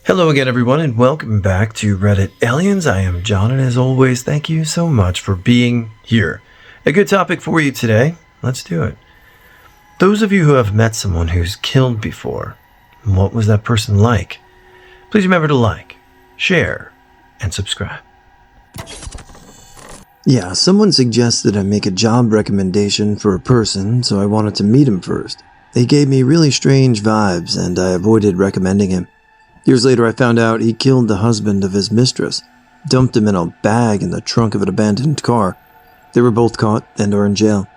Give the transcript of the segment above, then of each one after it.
Hello again, everyone, and welcome back to Reddit Aliens. I am John, and as always, thank you so much for being here. A good topic for you today. Let's do it. Those of you who have met someone who's killed before, what was that person like? Please remember to like, share, and subscribe. Yeah, someone suggested I make a job recommendation for a person, so I wanted to meet him first. He gave me really strange vibes, and I avoided recommending him. Years later, I found out he killed the husband of his mistress, dumped him in a bag in the trunk of an abandoned car. They were both caught and are in jail.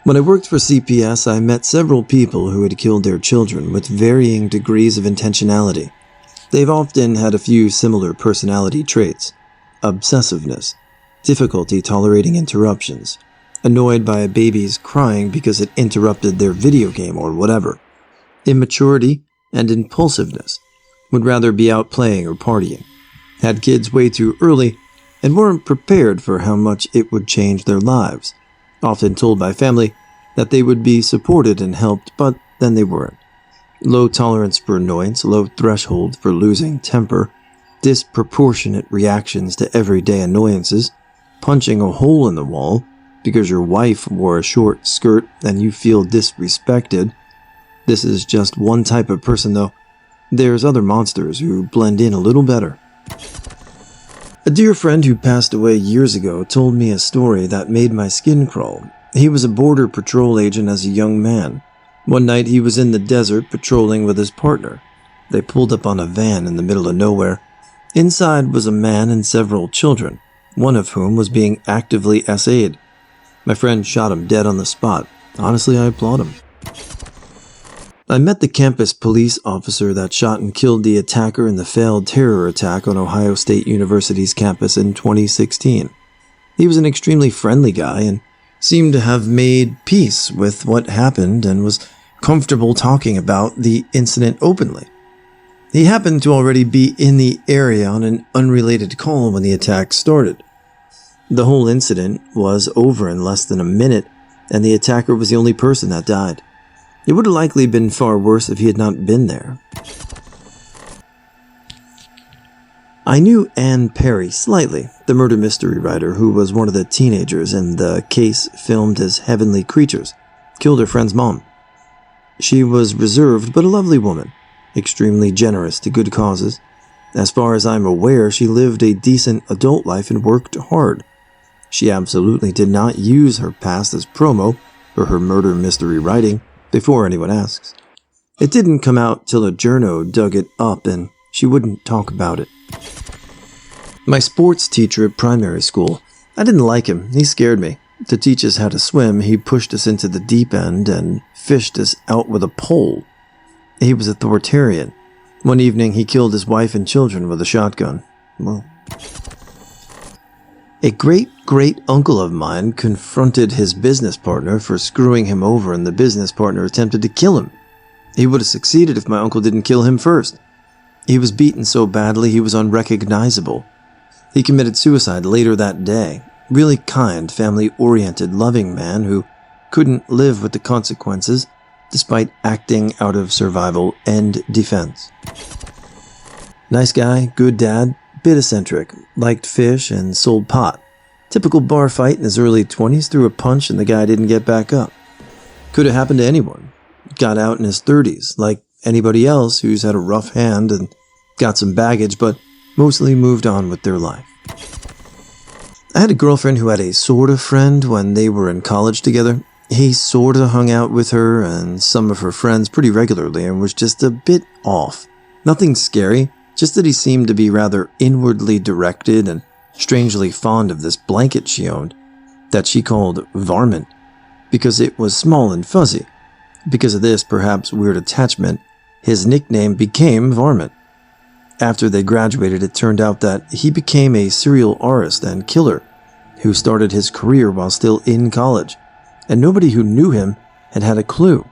When I worked for CPS, I met several people who had killed their children with varying degrees of intentionality. They've often had a few similar personality traits: obsessiveness, difficulty tolerating interruptions, annoyed by a baby's crying because it interrupted their video game or whatever, immaturity, and impulsiveness, would rather be out playing or partying, had kids way too early, and weren't prepared for how much it would change their lives, often told by family that they would be supported and helped, but then they weren't. Low tolerance for annoyance, low threshold for losing temper, disproportionate reactions to everyday annoyances, punching a hole in the wall because your wife wore a short skirt and you feel disrespected. This is just one type of person, though. There's other monsters who blend in a little better. A dear friend who passed away years ago told me a story that made my skin crawl. He was a border patrol agent as a young man. One night he was in the desert patrolling with his partner. They pulled up on a van in the middle of nowhere. Inside was a man and several children, one of whom was being actively SA'd. My friend shot him dead on the spot. Honestly, I applaud him. I met the campus police officer that shot and killed the attacker in the failed terror attack on Ohio State University's campus in 2016. He was an extremely friendly guy and seemed to have made peace with what happened and was comfortable talking about the incident openly. He happened to already be in the area on an unrelated call when the attack started. The whole incident was over in less than a minute, and the attacker was the only person that died. It would have likely been far worse if he had not been there. I knew Anne Perry slightly, the murder mystery writer who was one of the teenagers in the case filmed as Heavenly Creatures, killed her friend's mom. She was reserved but a lovely woman, extremely generous to good causes. As far as I'm aware, she lived a decent adult life and worked hard. She absolutely did not use her past as promo for her murder mystery writing, before anyone asks. It didn't come out till a journo dug it up and she wouldn't talk about it. My sports teacher at primary school, I didn't like him, he scared me. To teach us how to swim, he pushed us into the deep end and fished us out with a pole. He was authoritarian. One evening he killed his wife and children with a shotgun. Well, a great-great-uncle of mine confronted his business partner for screwing him over, and the business partner attempted to kill him. He would have succeeded if my uncle didn't kill him first. He was beaten so badly he was unrecognizable. He committed suicide later that day. Really kind, family-oriented, loving man who couldn't live with the consequences despite acting out of survival and defense. Nice guy, good dad, bit eccentric, liked fish and sold pot. Typical bar fight in his early 20s, threw a punch and the guy didn't get back up. Could have happened to anyone. Got out in his 30s, like anybody else who's had a rough hand and got some baggage, but mostly moved on with their life. I had a girlfriend who had a sort of friend when they were in college together. He sort of hung out with her and some of her friends pretty regularly and was just a bit off. Nothing scary, just that he seemed to be rather inwardly directed and strangely fond of this blanket she owned, that she called Varmint, because it was small and fuzzy. Because of this perhaps weird attachment, his nickname became Varmint. After they graduated, it turned out that he became a serial artist and killer who started his career while still in college, and nobody who knew him had had a clue.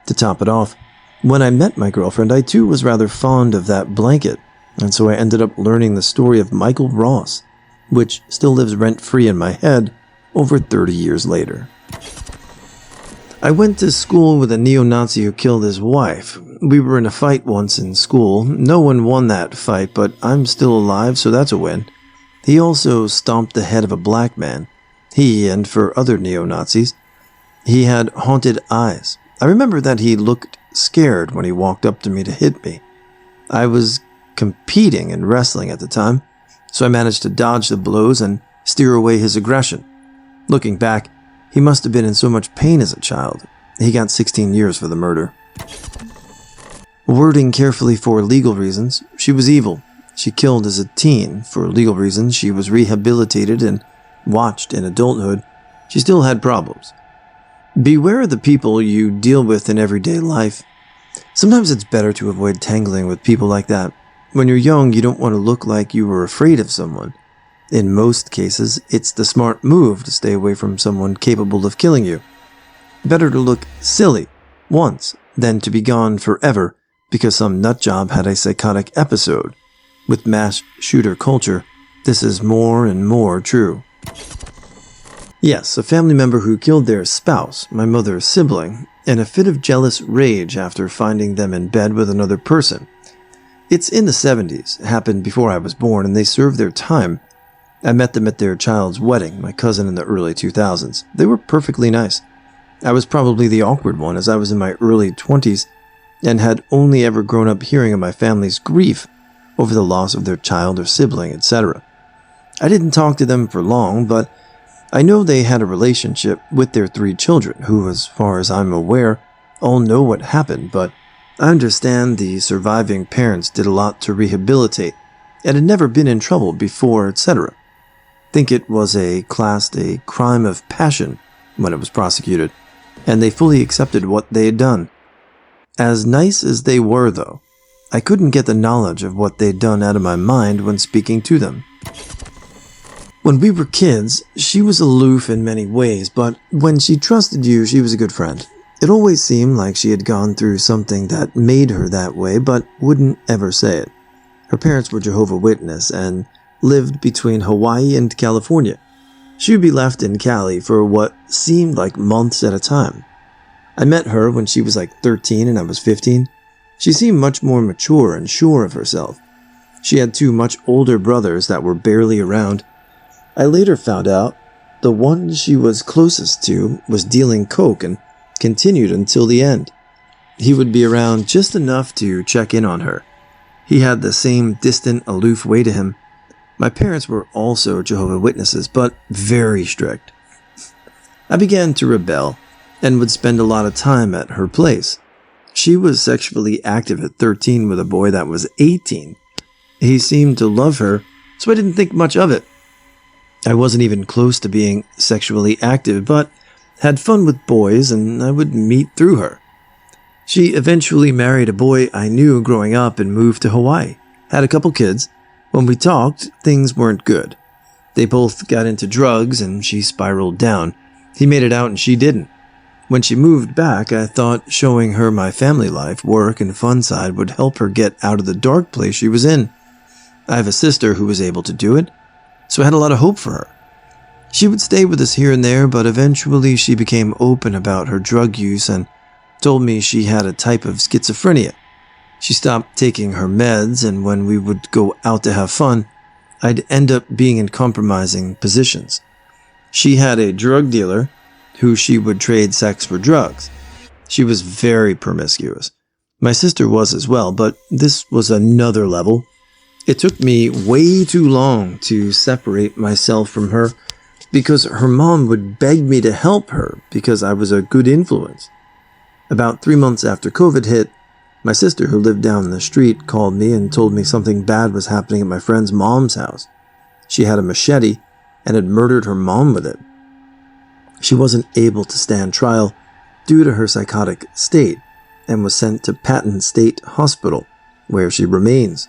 To top it off, when I met my girlfriend, I too was rather fond of that blanket, and so I ended up learning the story of Michael Ross, which still lives rent-free in my head over 30 years later. I went to school with a neo-Nazi who killed his wife. We were in a fight once in school. No one won that fight, but I'm still alive, so that's a win. He also stomped the head of a black man. He, and for other neo-Nazis, he had haunted eyes. I remember that he looked scared when he walked up to me to hit me. I was competing in wrestling at the time, so I managed to dodge the blows and steer away his aggression. Looking back, he must have been in so much pain as a child. He got 16 years for the murder. Wording carefully for legal reasons, she was evil. She killed as a teen. For legal reasons, she was rehabilitated and watched in adulthood. She still had problems. Beware of the people you deal with in everyday life. Sometimes it's better to avoid tangling with people like that. When you're young, you don't want to look like you were afraid of someone. In most cases, it's the smart move to stay away from someone capable of killing you. Better to look silly once than to be gone forever because some nutjob had a psychotic episode. With mass shooter culture, this is more and more true. Yes, a family member who killed their spouse, my mother's sibling, in a fit of jealous rage after finding them in bed with another person. It's in the 70s, happened before I was born, and they served their time. I met them at their child's wedding, my cousin in the early 2000s. They were perfectly nice. I was probably the awkward one, as I was in my early 20s and had only ever grown up hearing of my family's grief over the loss of their child or sibling, etc. I didn't talk to them for long, but I know they had a relationship with their 3 children, who, as far as I'm aware, all know what happened, but I understand the surviving parents did a lot to rehabilitate and had never been in trouble before, etc. Think it was classed a crime of passion when it was prosecuted, and they fully accepted what they had done. As nice as they were, though, I couldn't get the knowledge of what they'd done out of my mind when speaking to them. When we were kids, she was aloof in many ways, but when she trusted you, she was a good friend. It always seemed like she had gone through something that made her that way, but wouldn't ever say it. Her parents were Jehovah's Witness and lived between Hawaii and California. She would be left in Cali for what seemed like months at a time. I met her when she was like 13 and I was 15. She seemed much more mature and sure of herself. She had 2 much older brothers that were barely around. I later found out the one she was closest to was dealing coke and continued until the end. He would be around just enough to check in on her. He had the same distant, aloof way to him. My parents were also Jehovah's Witnesses, but very strict. I began to rebel and would spend a lot of time at her place. She was sexually active at 13 with a boy that was 18. He seemed to love her, so I didn't think much of it. I wasn't even close to being sexually active, but had fun with boys, and I would meet through her. She eventually married a boy I knew growing up and moved to Hawaii. Had a couple kids. When we talked, things weren't good. They both got into drugs, and she spiraled down. He made it out, and she didn't. When she moved back, I thought showing her my family life, work, and fun side would help her get out of the dark place she was in. I have a sister who was able to do it, so I had a lot of hope for her. She would stay with us here and there, but eventually she became open about her drug use and told me she had a type of schizophrenia. She stopped taking her meds, and when we would go out to have fun, I'd end up being in compromising positions. She had a drug dealer who she would trade sex for drugs. She was very promiscuous. My sister was as well, but this was another level. It took me way too long to separate myself from her because her mom would beg me to help her because I was a good influence. About 3 months after COVID hit, my sister, who lived down the street, called me and told me something bad was happening at my friend's mom's house. She had a machete and had murdered her mom with it. She wasn't able to stand trial due to her psychotic state and was sent to Patton State Hospital, where she remains.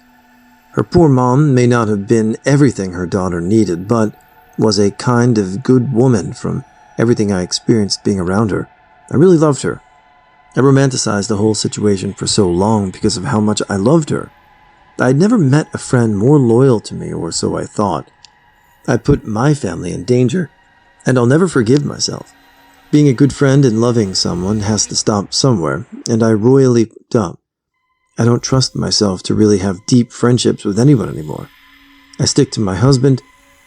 Her poor mom may not have been everything her daughter needed, but was a kind of good woman from everything I experienced being around her. I really loved her. I romanticized the whole situation for so long because of how much I loved her. I'd never met a friend more loyal to me, or so I thought. I put my family in danger, and I'll never forgive myself. Being a good friend and loving someone has to stop somewhere, and I royally fucked up. I don't trust myself to really have deep friendships with anyone anymore. I stick to my husband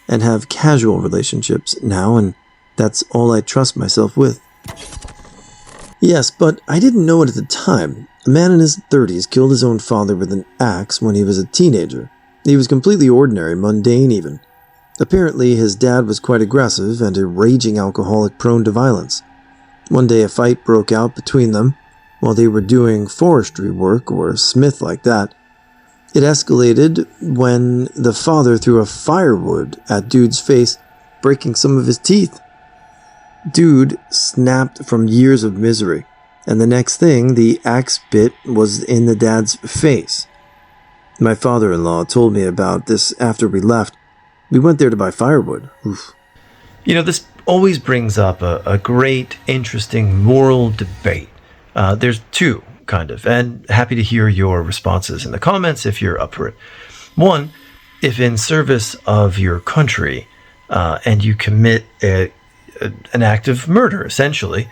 and have casual relationships now, and that's all I trust myself with. Yes, but I didn't know it at the time. A man in his 30s killed his own father with an axe when he was a teenager. He was completely ordinary, mundane even. Apparently, his dad was quite aggressive and a raging alcoholic prone to violence. One day a fight broke out between them while they were doing forestry work or smith like that. It escalated when the father threw a firewood at dude's face, breaking some of his teeth. Dude snapped from years of misery, and the next thing, the axe bit was in the dad's face. My father-in-law told me about this after we left. We went there to buy firewood. Oof. This always brings up a great, interesting moral debate. There's two, kind of, and happy to hear your responses in the comments if you're up for it. One, if in service of your country and you commit an act of murder, essentially,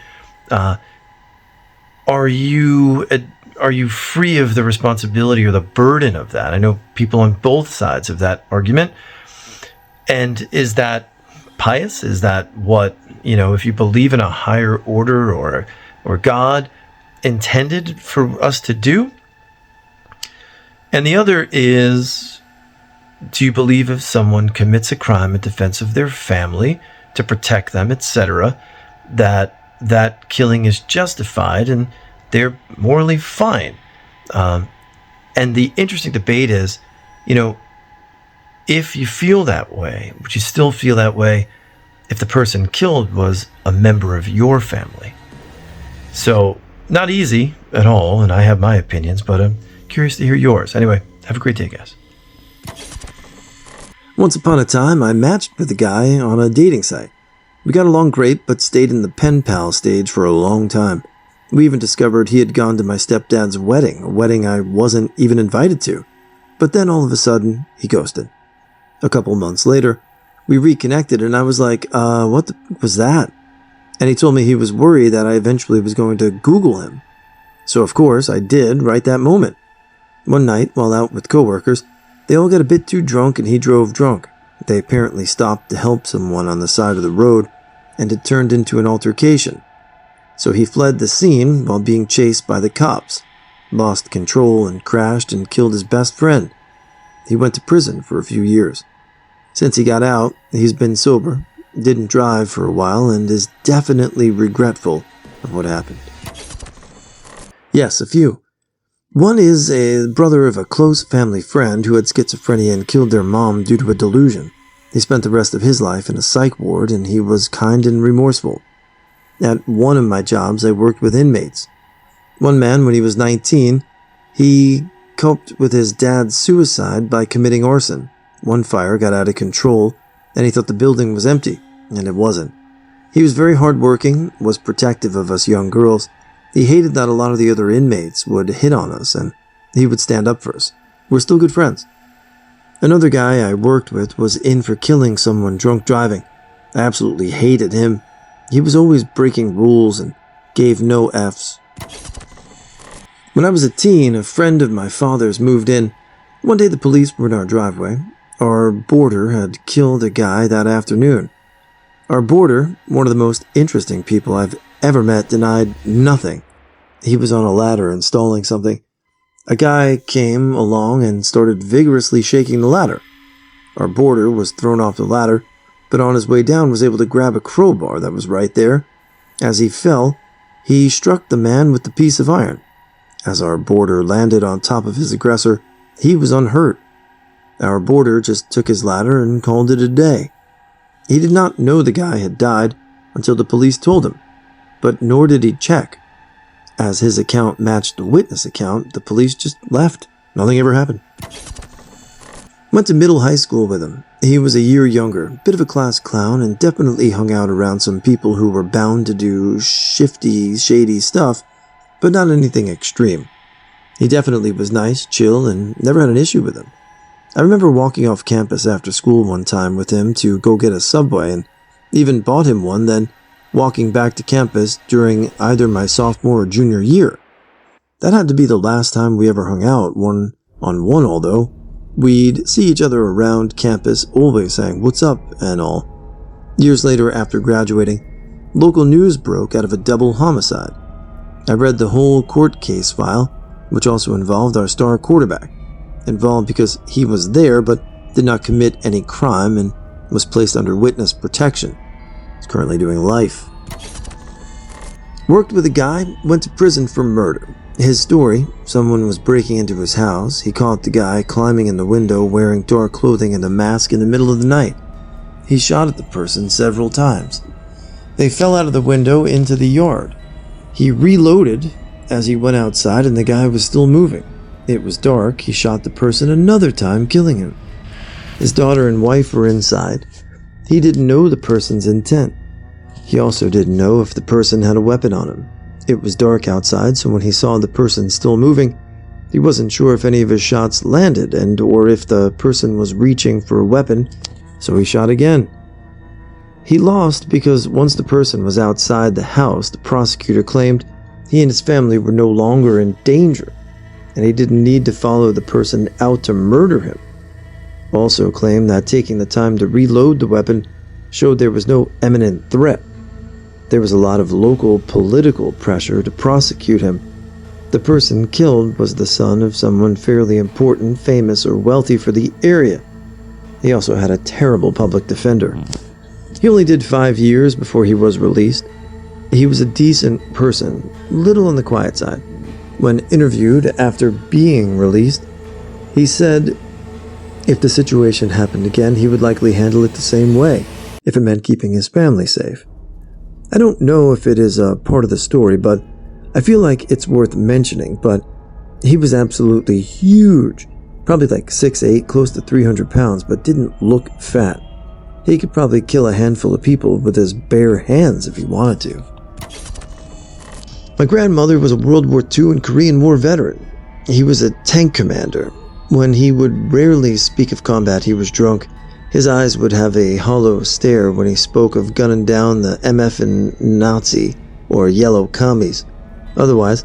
are you free of the responsibility or the burden of that? I know people on both sides of that argument. And is that pious? Is that what, if you believe in a higher order or God intended for us to do? And the other is, do you believe if someone commits a crime in defense of their family, to protect them, etc., that killing is justified and they're morally fine? And the interesting debate is, if you feel that way, would you still feel that way if the person killed was a member of your family? So, not easy at all, and I have my opinions, but I'm curious to hear yours. Anyway, have a great day, guys. Once upon a time, I matched with a guy on a dating site. We got along great, but stayed in the pen pal stage for a long time. We even discovered he had gone to my stepdad's wedding, a wedding I wasn't even invited to. But then all of a sudden, he ghosted. A couple months later, we reconnected and I was like, what was that? And he told me he was worried that I eventually was going to Google him. So of course, I did right that moment. One night, while out with coworkers, they all got a bit too drunk and he drove drunk. They apparently stopped to help someone on the side of the road, and it turned into an altercation. So he fled the scene while being chased by the cops, lost control and crashed and killed his best friend. He went to prison for a few years. Since he got out, he's been sober, didn't drive for a while, and is definitely regretful of what happened. Yes, a few. One is a brother of a close family friend who had schizophrenia and killed their mom due to a delusion. He spent the rest of his life in a psych ward, and he was kind and remorseful. At one of my jobs, I worked with inmates. One man, when he was 19, he coped with his dad's suicide by committing arson. One fire got out of control, and he thought the building was empty, and it wasn't. He was very hardworking, was protective of us young girls. He hated that a lot of the other inmates would hit on us, and he would stand up for us. We're still good friends. Another guy I worked with was in for killing someone drunk driving. I absolutely hated him. He was always breaking rules and gave no Fs. When I was a teen, a friend of my father's moved in. One day the police were in our driveway. Our boarder had killed a guy that afternoon. Our boarder, one of the most interesting people I've ever met, denied nothing. He was on a ladder installing something. A guy came along and started vigorously shaking the ladder. Our boarder was thrown off the ladder, but on his way down was able to grab a crowbar that was right there. As he fell, he struck the man with the piece of iron. As our boarder landed on top of his aggressor, he was unhurt. Our boarder just took his ladder and called it a day. He did not know the guy had died until the police told him, but nor did he check. As his account matched the witness account, the police just left. Nothing ever happened. Went to middle high school with him. He was a year younger, bit of a class clown, and definitely hung out around some people who were bound to do shifty, shady stuff, but not anything extreme. He definitely was nice, chill, and never had an issue with him. I remember walking off campus after school one time with him to go get a Subway, and even bought him one, then walking back to campus during either my sophomore or junior year. That had to be the last time we ever hung out one-on-one, although we'd see each other around campus, always saying, "What's up?" and all. Years later, after graduating, local news broke out of a double homicide. I read the whole court case file, which also involved our star quarterback. Involved because he was there but did not commit any crime and was placed under witness protection. He's currently doing life. Worked with a guy, went to prison for murder. His story: someone was breaking into his house. He caught the guy climbing in the window wearing dark clothing and a mask in the middle of the night. He shot at the person several times. They fell out of the window into the yard. He reloaded as he went outside and the guy was still moving. It was dark. He shot the person another time, killing him. His daughter and wife were inside. He didn't know the person's intent. He also didn't know if the person had a weapon on him. It was dark outside, so when he saw the person still moving, he wasn't sure if any of his shots landed or if the person was reaching for a weapon, so he shot again. He lost because once the person was outside the house, the prosecutor claimed he and his family were no longer in danger, and he didn't need to follow the person out to murder him. Also claimed that taking the time to reload the weapon showed there was no imminent threat. There was a lot of local political pressure to prosecute him. The person killed was the son of someone fairly important, famous, or wealthy for the area. He also had a terrible public defender. He only did 5 years before he was released. He was a decent person, little on the quiet side. When interviewed after being released, he said if the situation happened again, he would likely handle it the same way, if it meant keeping his family safe. I don't know if it is a part of the story, but I feel like it's worth mentioning, but he was absolutely huge, probably like 6'8", close to 300 pounds, but didn't look fat. He could probably kill a handful of people with his bare hands if he wanted to. My grandmother was a World War II and Korean War veteran. He was a tank commander. When he would rarely speak of combat, he was drunk. His eyes would have a hollow stare when he spoke of gunning down the MF-ing Nazi or yellow commies. Otherwise,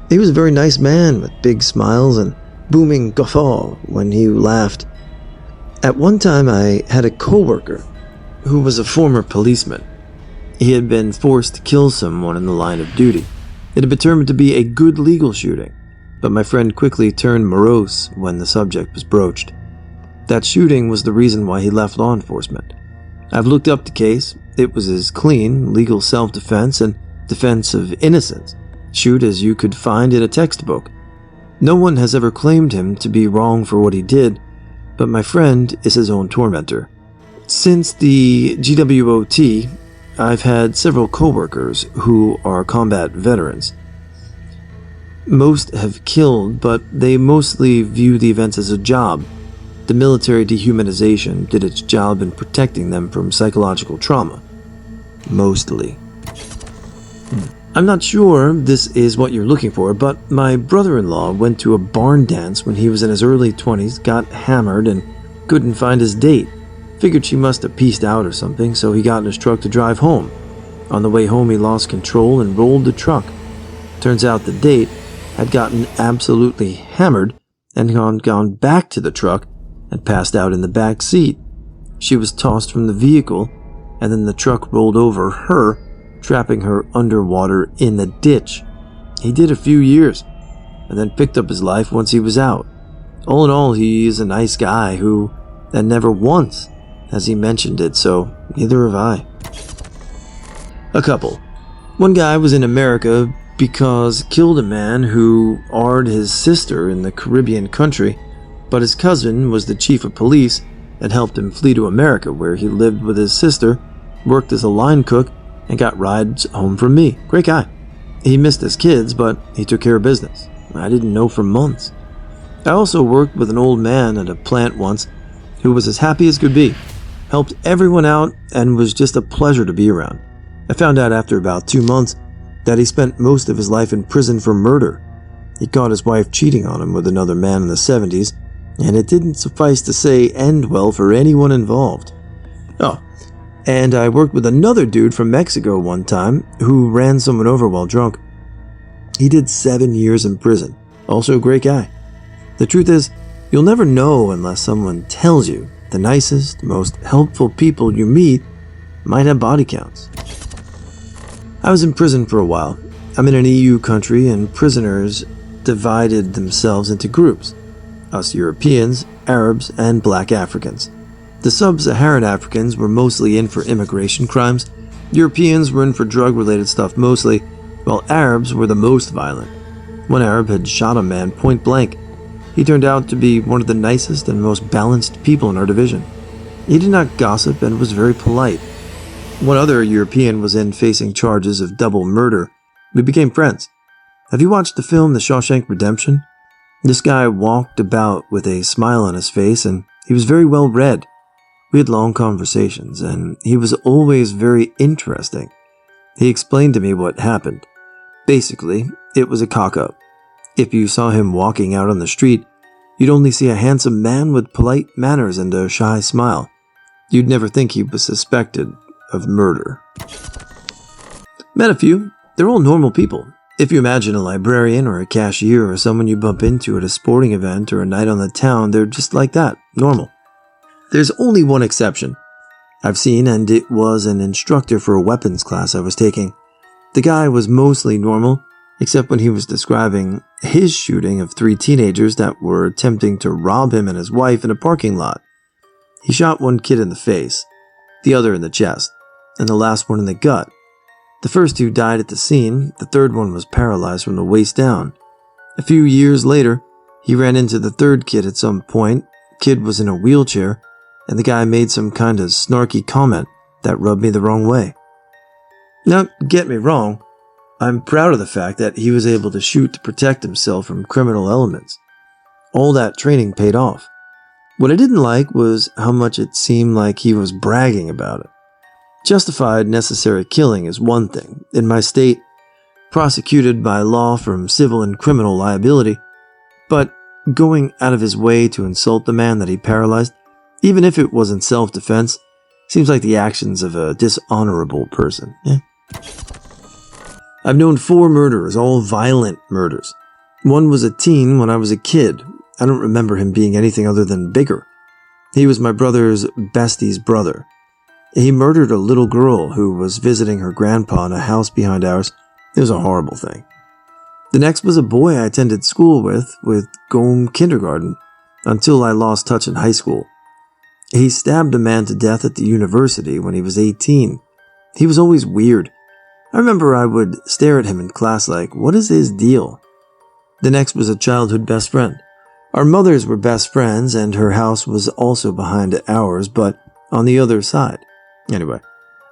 he was a very nice man with big smiles and booming guffaw when he laughed. At one time, I had a coworker who was a former policeman. He had been forced to kill someone in the line of duty. It had been determined to be a good legal shooting, but my friend quickly turned morose when the subject was broached. That shooting was the reason why he left law enforcement. I've looked up the case. It was as clean, legal self-defense and defense of innocence, shoot as you could find in a textbook. No one has ever claimed him to be wrong for what he did, but my friend is his own tormentor. Since the GWOT, I've had several coworkers who are combat veterans. Most have killed, but they mostly view the events as a job. The military dehumanization did its job in protecting them from psychological trauma. Mostly. I'm not sure this is what you're looking for, but my brother-in-law went to a barn dance when he was in his early 20s, got hammered, and couldn't find his date. Figured she must have pieced out or something, so he got in his truck to drive home. On the way home, he lost control and rolled the truck. Turns out the date had gotten absolutely hammered and gone back to the truck and passed out in the back seat. She was tossed from the vehicle, and then the truck rolled over her, trapping her underwater in the ditch. He did a few years, and then picked up his life once he was out. All in all, he is a nice guy who, and never once has he mentioned it, so neither have I. A couple. One guy was in America because killed a man who arred his sister in the Caribbean country, but his cousin was the chief of police and helped him flee to America, where he lived with his sister, worked as a line cook, and got rides home from me. Great guy. He missed his kids, but he took care of business. I didn't know for months. I also worked with an old man at a plant once who was as happy as could be, helped everyone out, and was just a pleasure to be around. I found out after about 2 months that he spent most of his life in prison for murder. He caught his wife cheating on him with another man in the 70s, and it didn't suffice to say end well for anyone involved. Oh, And I worked with another dude from Mexico one time who ran someone over while drunk. He did 7 years in prison. Also a great guy. The truth is, you'll never know unless someone tells you. The nicest, most helpful people you meet might have body counts. I was in prison for a while. I'm in an EU country and prisoners divided themselves into groups. Us Europeans, Arabs, and Black Africans. The sub-Saharan Africans were mostly in for immigration crimes. Europeans were in for drug-related stuff mostly, while Arabs were the most violent. One Arab had shot a man point blank. He turned out to be one of the nicest and most balanced people in our division. He did not gossip and was very polite. One other European was in facing charges of double murder. We became friends. Have you watched the film The Shawshank Redemption? This guy walked about with a smile on his face and he was very well read. We had long conversations and he was always very interesting. He explained to me what happened. Basically, it was a cock-up. If you saw him walking out on the street, you'd only see a handsome man with polite manners and a shy smile. You'd never think he was suspected of murder. Met a few. They're all normal people. If you imagine a librarian or a cashier or someone you bump into at a sporting event or a night on the town, they're just like that, normal. There's only one exception I've seen, and it was an instructor for a weapons class I was taking. The guy was mostly normal, except when he was describing his shooting of 3 teenagers that were attempting to rob him and his wife in a parking lot. He shot one kid in the face, the other in the chest, and the last one in the gut. The first 2 died at the scene, the third one was paralyzed from the waist down. A few years later, he ran into the third kid at some point. Kid was in a wheelchair, and the guy made some kind of snarky comment that rubbed me the wrong way. Now, get me wrong, I'm proud of the fact that he was able to shoot to protect himself from criminal elements. All that training paid off. What I didn't like was how much it seemed like he was bragging about it. Justified necessary killing is one thing. In my state, prosecuted by law from civil and criminal liability, but going out of his way to insult the man that he paralyzed, even if it was in self-defense, seems like the actions of a dishonorable person. I've known 4 murderers, all violent murders. One was a teen when I was a kid. I don't remember him being anything other than bigger. He was my brother's bestie's brother. He murdered a little girl who was visiting her grandpa in a house behind ours. It was a horrible thing. The next was a boy I attended school with going kindergarten, until I lost touch in high school. He stabbed a man to death at the university when he was 18. He was always weird. I remember I would stare at him in class like, what is his deal? The next was a childhood best friend. Our mothers were best friends and her house was also behind ours, but on the other side. Anyway,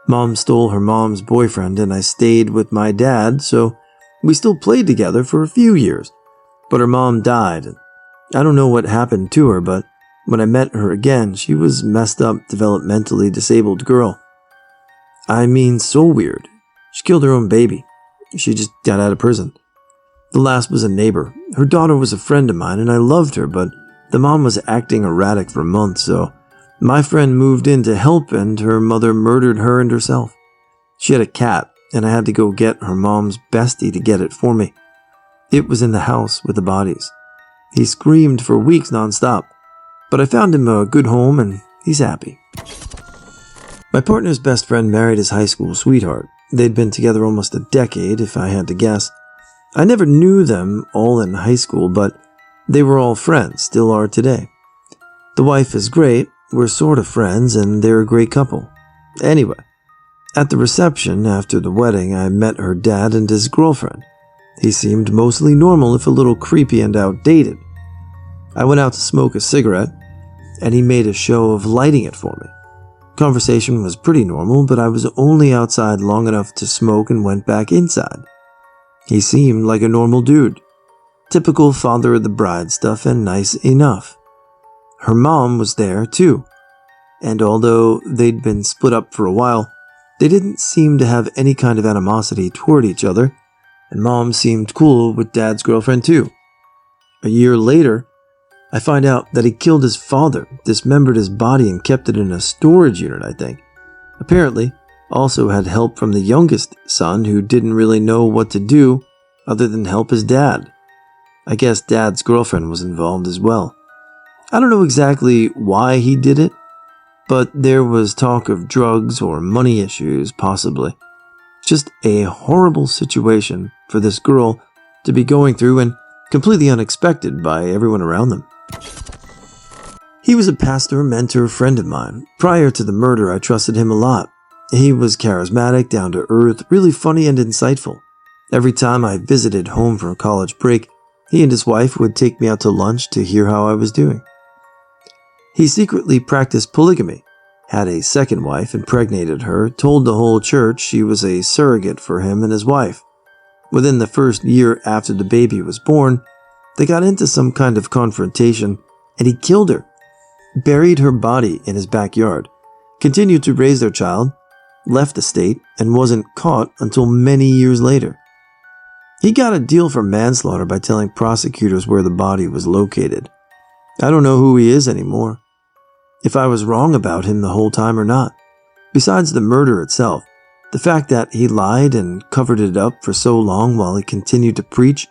Mom stole her mom's boyfriend and I stayed with my dad, so we still played together for a few years. But her mom died. I don't know what happened to her, but when I met her again, she was messed up, developmentally disabled girl. I mean, so weird. She killed her own baby. She just got out of prison. The last was a neighbor. Her daughter was a friend of mine and I loved her, but the mom was acting erratic for months, so my friend moved in to help and her mother murdered her and herself. She had a cat and I had to go get her mom's bestie to get it for me. It was in the house with the bodies. He screamed for weeks nonstop, but I found him a good home and he's happy. My partner's best friend married his high school sweetheart. They'd been together almost a decade, if I had to guess. I never knew them all in high school, but they were all friends, still are today. The wife is great, we're sort of friends, and they're a great couple. Anyway, at the reception after the wedding, I met her dad and his girlfriend. He seemed mostly normal, if a little creepy and outdated. I went out to smoke a cigarette, and he made a show of lighting it for me. Conversation was pretty normal, but I was only outside long enough to smoke and went back inside. He seemed like a normal dude. Typical father of the bride stuff and nice enough. Her mom was there too, and although they'd been split up for a while, they didn't seem to have any kind of animosity toward each other, and Mom seemed cool with Dad's girlfriend too. A year later, I find out that he killed his father, dismembered his body and kept it in a storage unit, I think. Apparently, also had help from the youngest son who didn't really know what to do other than help his dad. I guess Dad's girlfriend was involved as well. I don't know exactly why he did it, but there was talk of drugs or money issues, possibly. Just a horrible situation for this girl to be going through and completely unexpected by everyone around them. He was a pastor, mentor, friend of mine. Prior to the murder, I trusted him a lot. He was charismatic, down to earth, really funny and insightful. Every time I visited home for a college break, he and his wife would take me out to lunch to hear how I was doing. He secretly practiced polygamy, had a second wife, impregnated her, told the whole church she was a surrogate for him and his wife. Within the first year after the baby was born, they got into some kind of confrontation, and he killed her, buried her body in his backyard, continued to raise their child, left the state, and wasn't caught until many years later. He got a deal for manslaughter by telling prosecutors where the body was located. I don't know who he is anymore, if I was wrong about him the whole time or not. Besides the murder itself, the fact that he lied and covered it up for so long while he continued to preach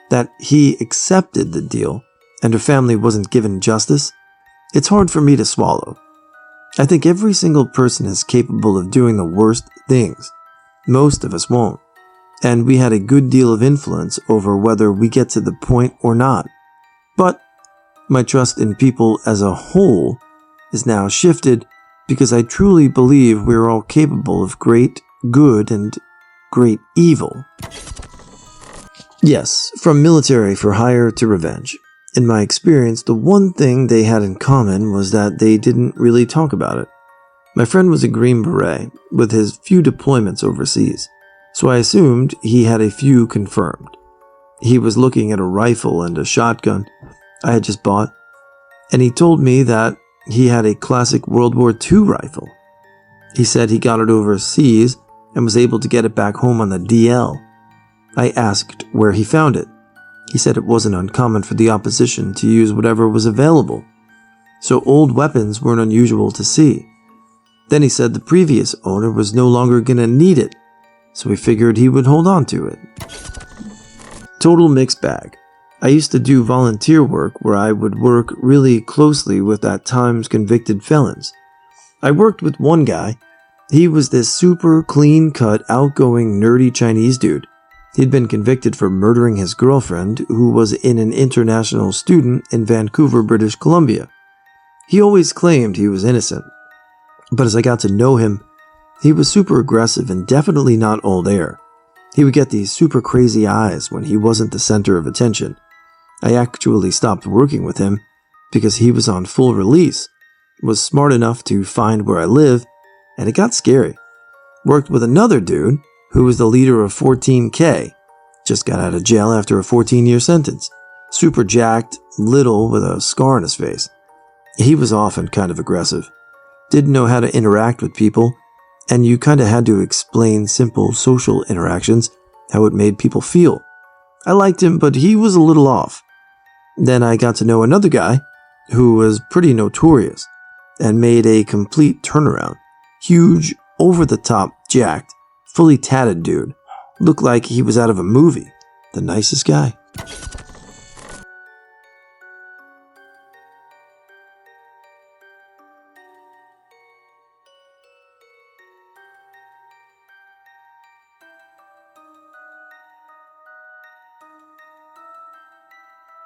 that he accepted the deal and her family wasn't given justice, it's hard for me to swallow. I think every single person is capable of doing the worst things. Most of us won't. And we had a good deal of influence over whether we get to the point or not. But my trust in people as a whole is now shifted because I truly believe we are all capable of great good and great evil. Yes, from military for hire to revenge. In my experience, the one thing they had in common was that they didn't really talk about it. My friend was a Green Beret with his few deployments overseas, so I assumed he had a few confirmed. He was looking at a rifle and a shotgun I had just bought, and he told me that he had a classic World War II rifle. He said he got it overseas and was able to get it back home on the DL. I asked where he found it. He said it wasn't uncommon for the opposition to use whatever was available, so old weapons weren't unusual to see. Then he said the previous owner was no longer going to need it, so he figured he would hold on to it. Total mixed bag. I used to do volunteer work where I would work really closely with at times convicted felons. I worked with one guy. He was this super clean-cut, outgoing, nerdy Chinese dude. He'd been convicted for murdering his girlfriend, who was an international student in Vancouver, British Columbia. He always claimed he was innocent, but as I got to know him, he was super aggressive and definitely not all there. He would get these super crazy eyes when he wasn't the center of attention. I actually stopped working with him because he was on full release, was smart enough to find where I live, and it got scary. Worked with another dude who was the leader of 14K, just got out of jail after a 14-year sentence. Super jacked, little, with a scar on his face. He was often kind of aggressive. Didn't know how to interact with people, and you kind of had to explain simple social interactions, how it made people feel. I liked him, but he was a little off. Then I got to know another guy who was pretty notorious and made a complete turnaround. Huge, over-the-top, jacked, fully tatted dude. Looked like he was out of a movie. The nicest guy.